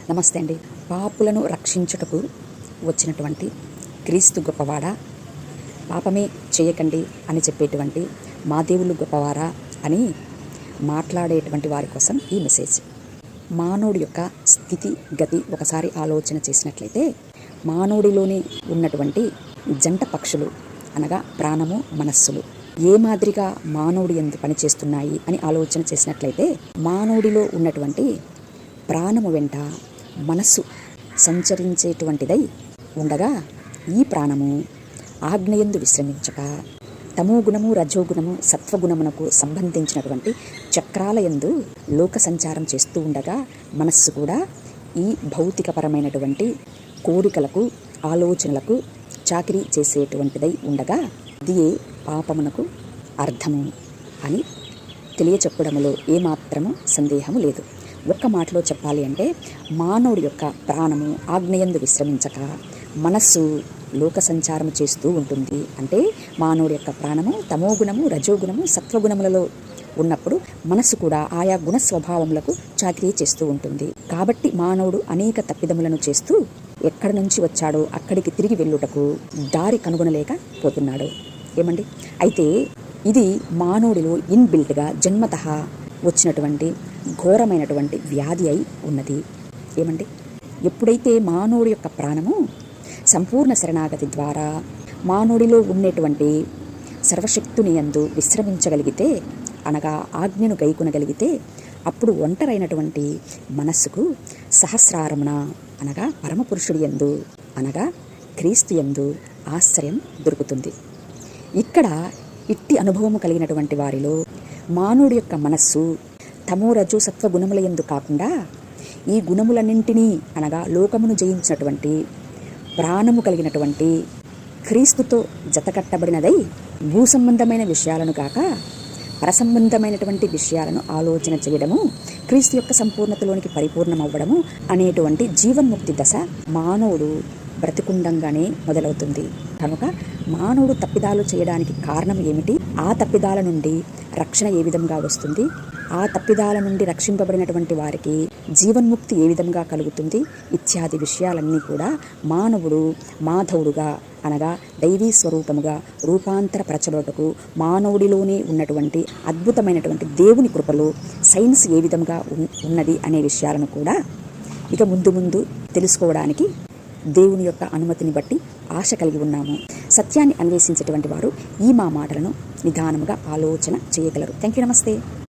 నమస్తే అండి. పాపులను రక్షించుటకు వచ్చినటువంటి క్రీస్తు గొప్పవాడా, పాపమే చేయకండి అని చెప్పేటువంటి మా దేవుళ్ళు గొప్పవారా అని మాట్లాడేటువంటి వారి కోసం ఈ మెసేజ్. మానవుడి యొక్క స్థితి గతి ఒకసారి ఆలోచన చేసినట్లయితే, మానవుడిలోనే ఉన్నటువంటి జంట పక్షులు అనగా ప్రాణము, మనస్సులు ఏ మాదిరిగా మానవుడి యందు పనిచేస్తున్నాయి అని ఆలోచన చేసినట్లయితే, మానవుడిలో ఉన్నటువంటి ప్రాణము వెంట మనస్సు సంచరించేటువంటిదై ఉండగా, ఈ ప్రాణము ఆజ్ఞయందు విశ్రమించక తమోగుణము, రజోగుణము, సత్వగుణమునకు సంబంధించినటువంటి చక్రాల యందు లోక సంచారం చేస్తూ ఉండగా, మనస్సు కూడా ఈ భౌతికపరమైనటువంటి కోరికలకు, ఆలోచనలకు చాకిరీ చేసేటువంటిదై ఉండగా, ఇది పాపమునకు అర్థము అని తెలియచెప్పడములో ఏమాత్రము సందేహము లేదు. ఒక్క మాటలో చెప్పాలి అంటే, మానవుడి యొక్క ప్రాణము ఆజ్ఞయందు విశ్రమించక మనస్సు లోక సంచారం చేస్తూ ఉంటుంది. అంటే మానవుడి యొక్క ప్రాణము తమోగుణము, రజోగుణము, సత్వగుణములలో ఉన్నప్పుడు మనస్సు కూడా ఆయా గుణ స్వభావములకు చాకరీ చేస్తూ ఉంటుంది. కాబట్టి మానవుడు అనేక తప్పిదములను చేస్తూ ఎక్కడి నుంచి వచ్చాడో అక్కడికి తిరిగి వెళ్ళుటకు దారి కనుగొనలేక పోతున్నాడు. ఏమండి? అయితే ఇది మానవుడిలో ఇన్బిల్ట్గా జన్మతః వచ్చినటువంటి ఘోరమైనటువంటి వ్యాధి అయి ఉన్నది. ఏమండి? ఎప్పుడైతే మానవుడి యొక్క ప్రాణము సంపూర్ణ శరణాగతి ద్వారా మానవుడిలో ఉండేటువంటి సర్వశక్తుని యందు విశ్రమించగలిగితే, అనగా ఆజ్ఞను గైకొనగలిగితే, అప్పుడు ఒంటరైనటువంటి మనస్సుకు సహస్రారమున అనగా పరమపురుషుడి యందు అనగా క్రీస్తు యందు ఆశ్రయం దొరుకుతుంది. ఇక్కడ ఇట్టి అనుభవము కలిగినటువంటి వారిలో మానవుడి యొక్క మనస్సు తమో రజో సత్వ గుణముల యందు కాకుండా ఈ గుణములన్నింటినీ అనగా లోకమును జయించినటువంటి ప్రాణము కలిగినటువంటి క్రీస్తుతో జతకట్టబడినదై భూ సంబంధమైన విషయాలను కాక పరసంబంధమైనటువంటి విషయాలను ఆలోచన చేయడము, క్రీస్తు యొక్క సంపూర్ణతలోనికి పరిపూర్ణమవ్వడము అనేటువంటి జీవన్ముక్తి దశ మానవుడు బ్రతికుండంగానే మొదలవుతుంది. కనుక మానవుడు తప్పిదాలు చేయడానికి కారణం ఏమిటి, ఆ తప్పిదాల నుండి రక్షణ ఏ విధంగా వస్తుంది, ఆ తప్పిదాల నుండి రక్షింపబడినటువంటి వారికి జీవన్ముక్తి ఏ విధంగా కలుగుతుంది ఇత్యాది విషయాలన్నీ కూడా మానవుడు మాధవుడుగా అనగా దైవీ స్వరూపముగా రూపాంతరపరచబడుటకు మానవుడిలోనే ఉన్నటువంటి అద్భుతమైనటువంటి దేవుని కృపలో సైన్స్ ఏ విధంగా ఉన్నది అనే విషయాలను కూడా ఇక ముందు ముందు తెలుసుకోవడానికి దేవుని యొక్క అనుమతిని బట్టి ఆశ కలిగి ఉన్నాము. సత్యాన్ని అన్వేషించేటువంటి వారు ఈ మా మాటలను నిదానముగా ఆలోచన చేయగలరు. Thank you. నమస్తే.